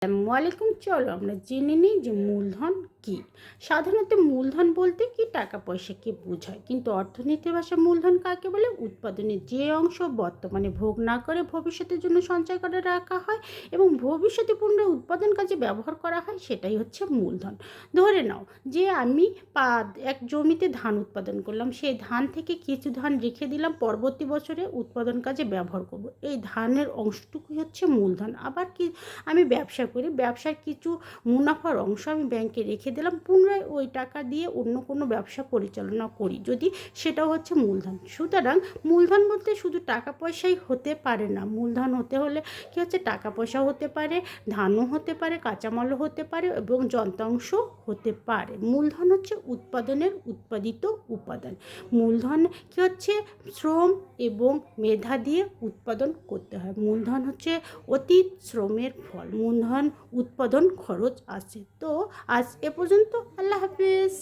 আসসালামু আলাইকুম। চলো আমরা জেনে নিই যে মূলধন কি। সাধারণত মূলধন বলতে কি টাকা পয়সাকে বোঝায়, কিন্তু অর্থনীতির ভাষায় মূলধন কাকে বলে? উৎপাদনের যে অংশ বর্তমানে ভোগ না করে ভবিষ্যতের জন্য সঞ্চয় করে রাখা হয় এবং ভবিষ্যতে পুনরায় উৎপাদন কাজে ব্যবহার করা হয়, সেটাই হচ্ছে মূলধন। ধরে নাও যে আমি এক জমিতে ধান উৎপাদন করলাম, সেই ধান থেকে কিছু ধান রেখে দিলাম, পরবর্তী বছরে উৎপাদন কাজে ব্যবহার করব। এই ধানের অংশটুকুই হচ্ছে মূলধন। আবার কি, আমি ব্যবসা করি, ব্যবসার কিছু মুনাফার অংশ আমি ব্যাংকে রেখে দিলাম, পুনরায় ওই টাকা দিয়ে অন্য কোনো ব্যবসা পরিচালনা করি যদি, সেটাও হচ্ছে মূলধন। সুতরাং মূলধন বলতে শুধু টাকা পয়সাই হতে পারে না। মূলধন হতে হলে কি হচ্ছে, টাকা পয়সাও হতে পারে, ধানও হতে পারে, কাঁচামালও হতে পারে এবং যন্ত্রাংশ হতে পারে। মূলধন হচ্ছে উৎপাদনের উৎপাদিত উপাদান। মূলধন কি হচ্ছে, শ্রম এবং মেধা দিয়ে উৎপাদন করতে হয়। মূলধন হচ্ছে অতীত শ্রমের ফল। মূলধন উৎপাদন খরচ আছে। তো আজ এ পর্যন্ত। আল্লাহ হাফেজ।